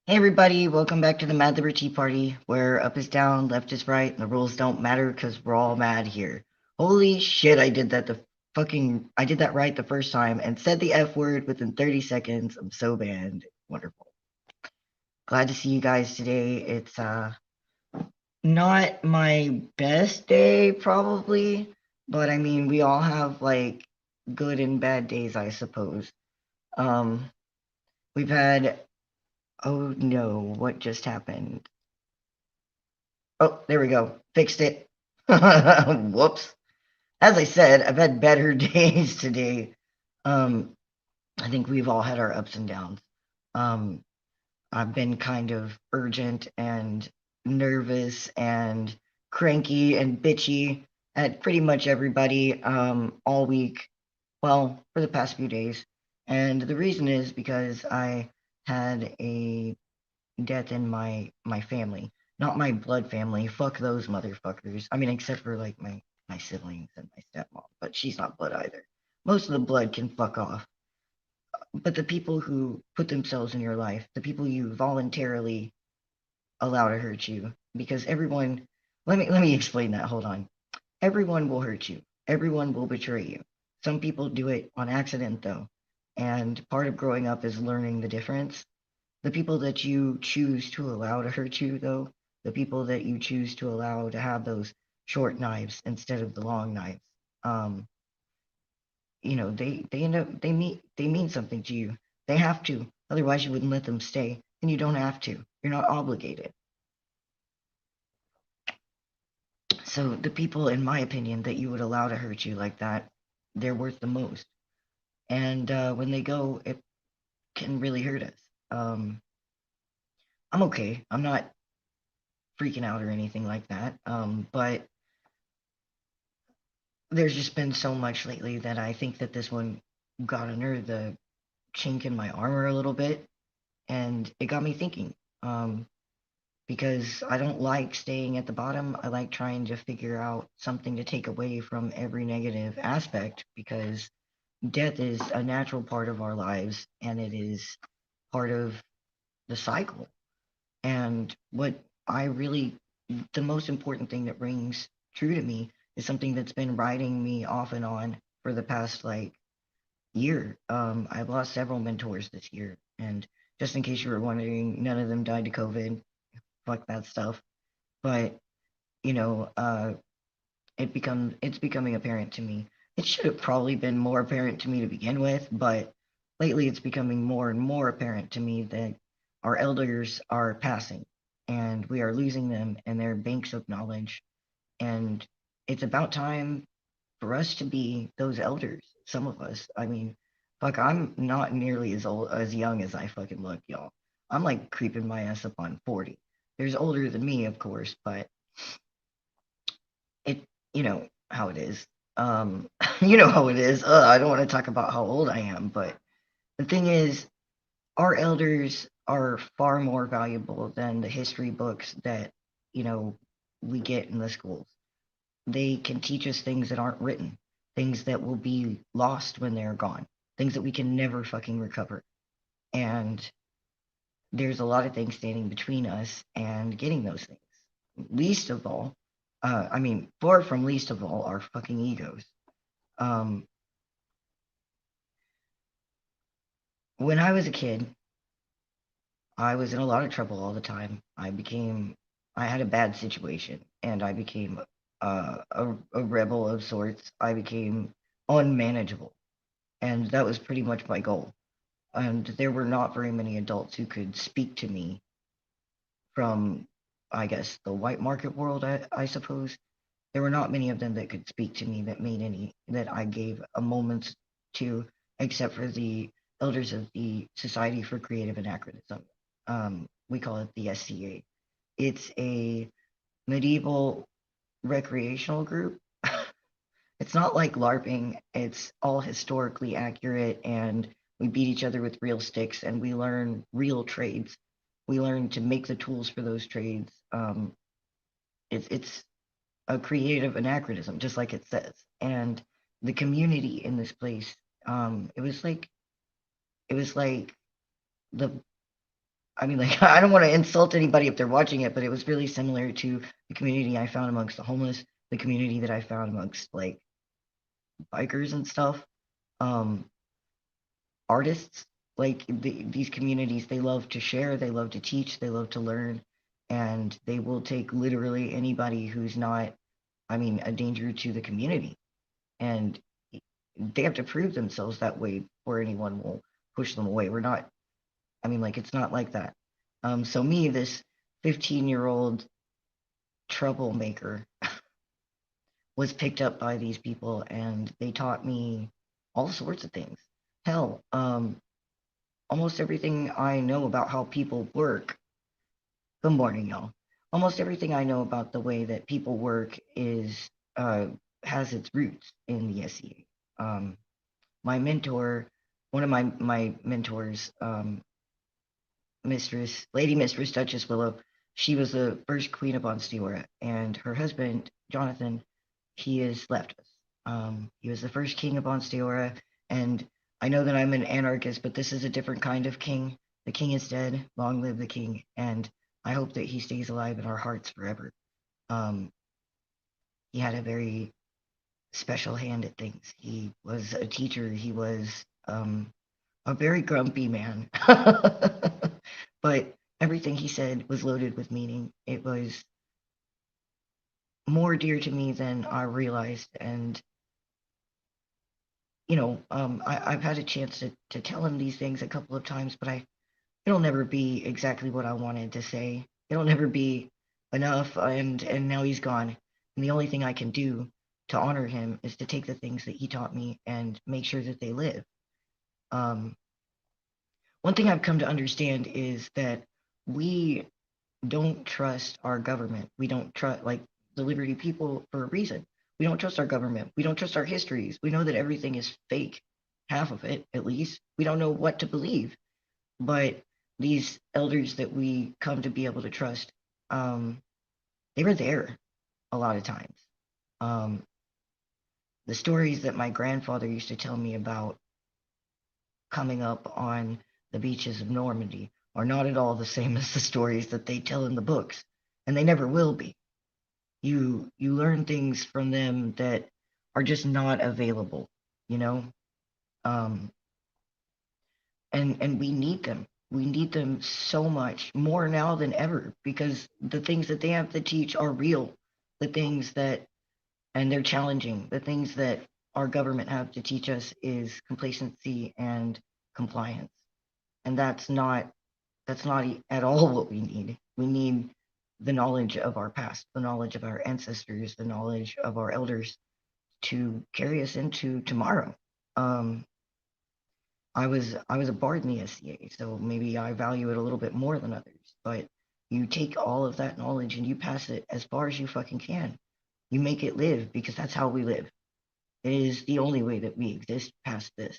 Hey everybody, welcome back to the Mad Liberty Party, where up is down, left is right, and the rules don't matter because we're all mad here. Holy shit, I did that right the first time and said the F word within 30 seconds. I'm so banned. Wonderful. Glad to see you guys today. It's not my best day probably, but I mean, we all have like good and bad days, I suppose. Um, we've had, oh no, what just happened? Oh, there we go. Fixed it. Whoops. As I said, I've had better days today. Um, I think we've all had our ups and downs. Um, I've been kind of urgent and nervous and cranky and bitchy at pretty much everybody all week. Well, for the past few days. And the reason is because I had a death in my family, not my blood family. Fuck those motherfuckers. I mean, except for like my siblings and my stepmom, but she's not blood either. Most of the blood can fuck off. But the people who put themselves in your life, the people you voluntarily allow to hurt you, because everyone. Let me explain that. Hold on. Everyone will hurt you. Everyone will betray you. Some people do it on accident though, and part of growing up is learning the difference. The people that you choose to allow to hurt you, though, the people that you choose to allow to have those short knives instead of the long knives, um, they end up they mean something to you. They have to, otherwise you wouldn't let them stay, and you don't have to. You're not obligated. So the people, in my opinion, that you would allow to hurt you like that, they're worth the most. And when they go, it can really hurt us. Um, I'm okay. I'm not freaking out or anything like that. But there's just been so much lately that I think that this one got under the chink in my armor a little bit, and it got me thinking. Because I don't like staying at the bottom. I like trying to figure out something to take away from every negative aspect because death is a natural part of our lives and it is part of the cycle. And what I really, the most important thing that rings true to me is something that's been riding me off and on for the past like year. I've lost several mentors this year, and just in case you were wondering, none of them died to COVID. Fuck that stuff. But you know, it's becoming apparent to me. It should have probably been more apparent to me to begin with, but lately it's becoming more and more apparent to me that our elders are passing and we are losing them and their banks of knowledge. And it's about time for us to be those elders. Some of us. I mean, fuck, I'm not nearly as young as I fucking look, y'all. I'm like creeping my ass up on 40. There's older than me, of course, but it, you know how it is. You know how it is. I don't want to talk about how old I am, but the thing is, our elders are far more valuable than the history books that, you know, we get in the schools. They can teach us things that aren't written, things that will be lost when they're gone, things that we can never fucking recover. And there's a lot of things standing between us and getting those things. Least of all, I mean, far from least of all, our fucking egos. Um, when I was a kid, I was in a lot of trouble all the time. I had a bad situation, and I became a rebel of sorts. I became unmanageable, and that was pretty much my goal. And there were not very many adults who could speak to me from, I guess, the white market world, I suppose. There were not many of them that could speak to me that made any, that I gave a moment to, except for the elders of the Society for Creative Anachronism. We call it the SCA. It's a medieval recreational group. It's not like LARPing, it's all historically accurate, and we beat each other with real sticks and we learn real trades. We learn to make the tools for those trades. It's a creative anachronism, just like it says. And the community in this place, it was like the I mean, like, I don't want to insult anybody if they're watching it, but it was really similar to the community I found amongst the homeless, the community that I found amongst like bikers and stuff, um, artists. Like these communities, they love to share, they love to teach, they love to learn, and they will take literally anybody who's not, I mean, a danger to the community. And they have to prove themselves that way before anyone will push them away. We're not, I mean, like, it's not like that. So me, this 15-year-old troublemaker, was picked up by these people and they taught me all sorts of things. Hell, almost everything I know about how people work. Good morning, y'all. Almost everything I know about the way that people work is uh, has its roots in the SEA. My mentor, one of my mentors, Lady Mistress Duchess Willow, she was the first queen of Bonsteora, and her husband Jonathan, he has left us. He was the first king of Bonsteora, and I know that I'm an anarchist, but this is a different kind of king. The king is dead. Long live the king, and I hope that he stays alive in our hearts forever. Um, he had a very special hand at things. He was a teacher. He was a very grumpy man. But everything he said was loaded with meaning. It was more dear to me than I realized. And, I've had a chance to tell him these things a couple of times, but it'll never be exactly what I wanted to say. It'll never be enough. And now he's gone. And the only thing I can do to honor him is to take the things that he taught me and make sure that they live. Um, One thing I've come to understand is that we don't trust our government. We don't trust, like, the Liberty people for a reason. We don't trust our government. We don't trust our histories. We know that everything is fake, half of it at least. We don't know what to believe. But these elders that we come to be able to trust, um, they were there a lot of times. Um, the stories that my grandfather used to tell me about coming up on the beaches of Normandy are not at all the same as the stories that they tell in the books, and they never will be. You learn things from them that are just not available, you know. Um, and we need them. We need them so much more now than ever because the things that they have to teach are real. The things that and they're challenging. The things that our government have to teach us is complacency and compliance, and that's not at all what we need. We need the knowledge of our past, the knowledge of our ancestors, the knowledge of our elders to carry us into tomorrow. Um, I was a bard in the SCA, so maybe I value it a little bit more than others. But you take all of that knowledge and you pass it as far as you fucking can. You make it live because that's how we live. It is the only way that we exist past this.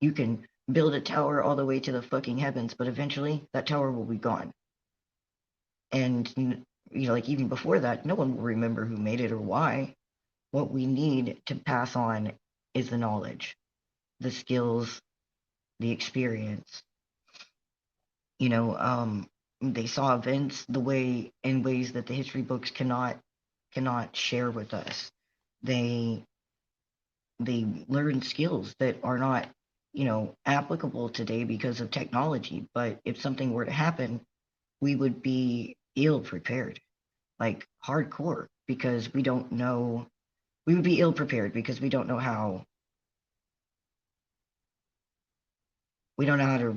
You can build a tower all the way to the fucking heavens, but eventually that tower will be gone. And like even before that, no one will remember who made it or why. What we need to pass on is the knowledge, the skills, the experience. They saw events the way in ways that the history books cannot share with us. They they learned skills that are not, applicable today because of technology. But if something were to happen, we would be ill prepared, like hardcore, because we don't know. We would be ill prepared because we don't know how to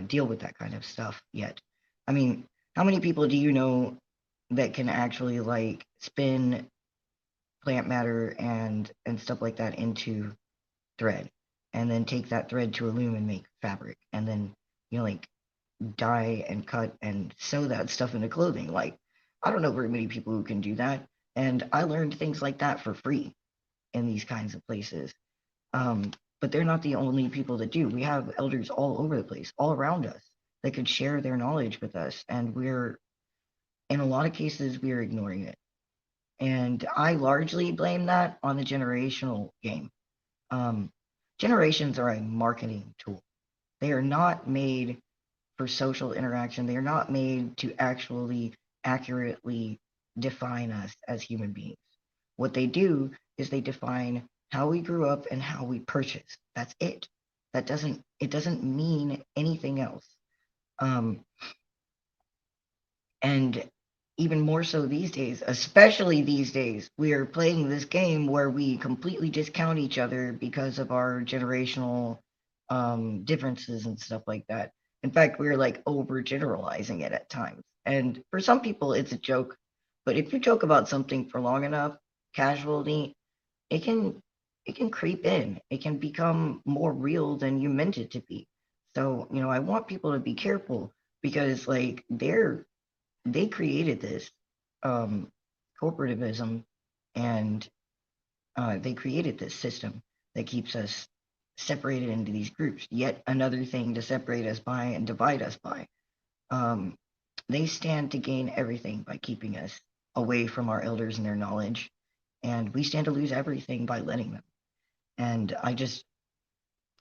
deal with that kind of stuff yet. I mean, how many people do you know that can actually like spin plant matter and stuff like that into thread, and then take that thread to a loom and make fabric, and then like dye and cut and sew that stuff into clothing? Like, I don't know very many people who can do that, and I learned things like that for free in these kinds of places. Um, but they're not the only people that do. We have elders all over the place, all around us, that could share their knowledge with us, and in a lot of cases, we're ignoring it. And I largely blame that on the generational game. Um, Generations are a marketing tool. They are not made for social interaction. They are not made to actually accurately define us as human beings. What they do is they define how we grew up and how we purchase. That's it. It doesn't mean anything else. Um, and even more so these days, especially these days, we are playing this game where we completely discount each other because of our generational differences and stuff like that. In fact, we're like overgeneralizing it at times. And for some people, it's a joke. But if you joke about something for long enough, casually, it can it can creep in. It can become more real than you meant it to be. So, I want people to be careful because like they created this um, corporativism, and they created this system that keeps us separated into these groups. Yet another thing to separate us by and divide us by. Um, they stand to gain everything by keeping us away from our elders and their knowledge, and we stand to lose everything by letting them. And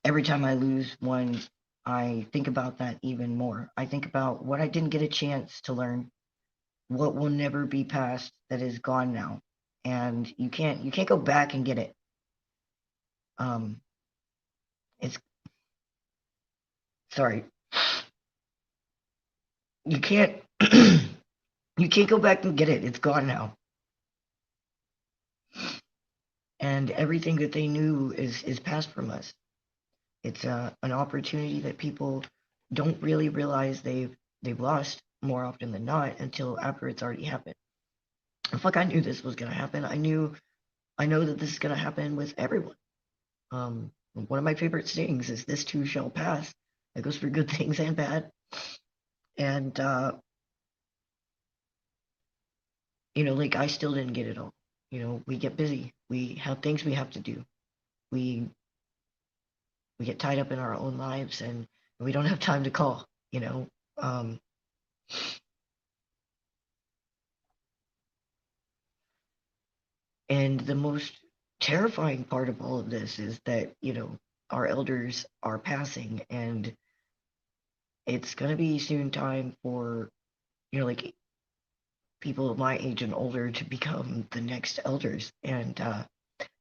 every time I lose one, I think about that even more. I think about what I didn't get a chance to learn, what will never be passed that is gone now, and you can't go back and get it. um it's sorry, you can't you can't go back and get it. It's gone now, and everything that they knew is passed from us. It's an opportunity that people don't really realize they've lost more often than not until after it's already happened. Fuck, I knew this was gonna happen. I know that this is gonna happen with everyone. One of my favorite sayings is "This too shall pass." That goes for good things and bad. And like I still didn't get it all. We get busy. We have things we have to do. We we get tied up in our own lives, and we don't have time to call. Um, and the most terrifying part of all of this is that our elders are passing, and it's gonna be soon time for like people of my age and older to become the next elders, and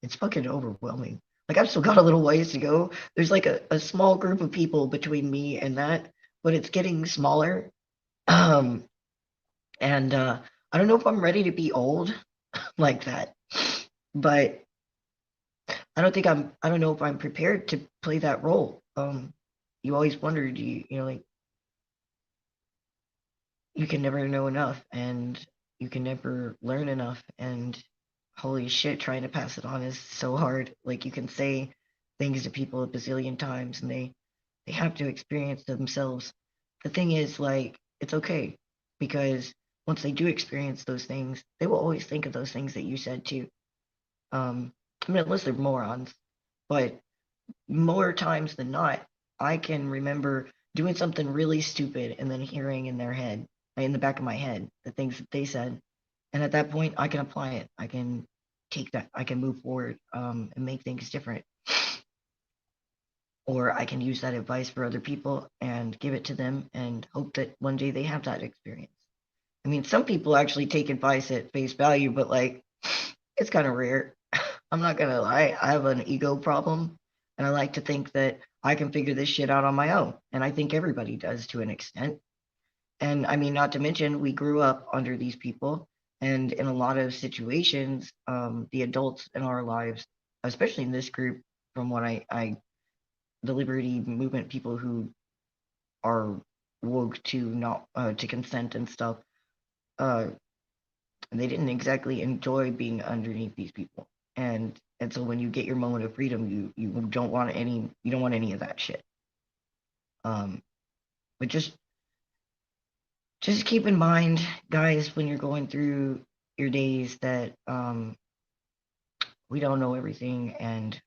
it's fucking overwhelming. Like I've still got a little ways to go. There's like a small group of people between me and that, but it's getting smaller. Um, and I don't know if I'm ready to be old like that, but I don't know if I'm prepared to play that role. You always wondered, like you can never know enough, and you can never learn enough, and holy shit, trying to pass it on is so hard. Like you can say things to people a bazillion times, and they have to experience themselves. The thing is, like, it's okay because once they do experience those things, they will always think of those things that you said too. I mean, unless they're morons, but more times than not, I can remember doing something really stupid and then hearing in their head, in the back of my head, the things that they said. And at that point, I can apply it. I can take that. I can move forward and make things different. Or I can use that advice for other people and give it to them and hope that one day they have that experience. I mean, some people actually take advice at face value, but like, it's kind of rare. I'm not gonna lie, I have an ego problem, and I like to think that I can figure this shit out on my own, and I think everybody does to an extent. And I mean, not to mention, we grew up under these people, and in a lot of situations, the adults in our lives, especially in this group, from what the liberty movement people who are woke to not to consent and stuff, uh, they didn't exactly enjoy being underneath these people. And so when you get your moment of freedom, you don't want any of that shit. Um, but just keep in mind, guys, when you're going through your days that we don't know everything, and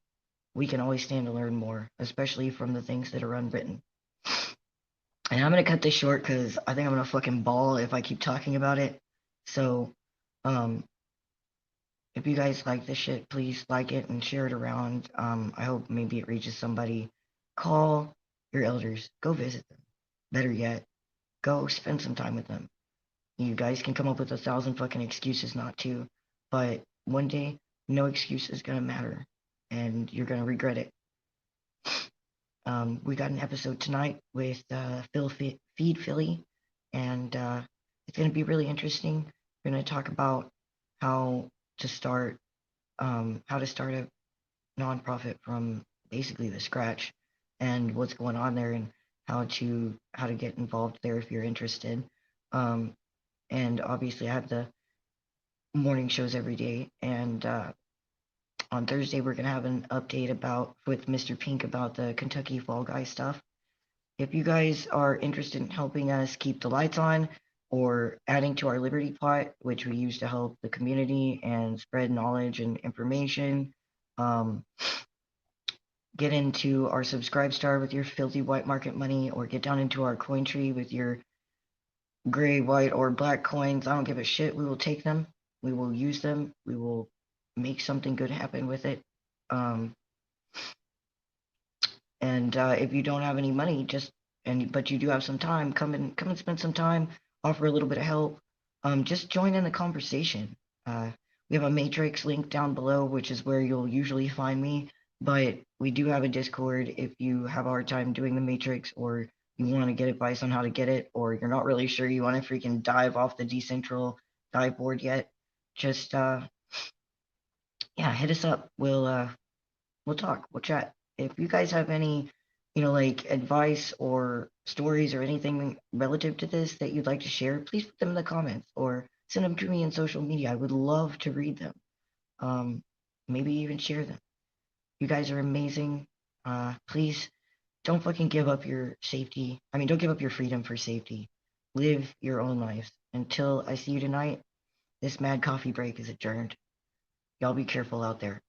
we can always stand to learn more, especially from the things that are unwritten. And I'm gonna cut this short because I think I'm gonna fucking bawl if I keep talking about it. So, um, if you guys like this shit, please like it and share it around. I hope maybe it reaches somebody. Call your elders. Go visit them. better yet, go spend some time with them. You guys can come up with 1,000 fucking excuses not to, but one day, no excuse is gonna matter, and you're gonna regret it. We got an episode tonight with Feed Philly, and it's gonna be really interesting. We're gonna talk about how to start a nonprofit from basically the scratch, and what's going on there, and how to get involved there if you're interested. Um, and obviously, I have the morning shows every day, and on Thursday we're gonna have an update about with Mr. Pink about the Kentucky Fall Guy stuff. If you guys are interested in helping us keep the lights on or adding to our Liberty pot, which we use to help the community and spread knowledge and information, um, get into our Subscribe Star with your filthy white market money, or get down into our coin tree with your gray, white, or black coins. I don't give a shit. We will take them. We will use them. We will make something good happen with it. Um, and if you don't have any money, but you do have some time, come and spend some time. Offer a little bit of help. Just join in the conversation. We have a Matrix link down below, which is where you'll usually find me. But we do have a Discord if you have a hard time doing the Matrix, or you want to get advice on how to get it, or you're not really sure you want to freaking dive off the decentral dive board yet. Just yeah, hit us up. We'll talk. We'll chat. If you guys have any, like advice or stories or anything relative to this that you'd like to share, please put them in the comments or send them to me on social media. I would love to read them. Um, Maybe even share them. You guys are amazing. Please don't fucking give up your safety. I mean, don't give up your freedom for safety. Live your own lives. Until I see you tonight, this mad coffee break is adjourned. Y'all be careful out there.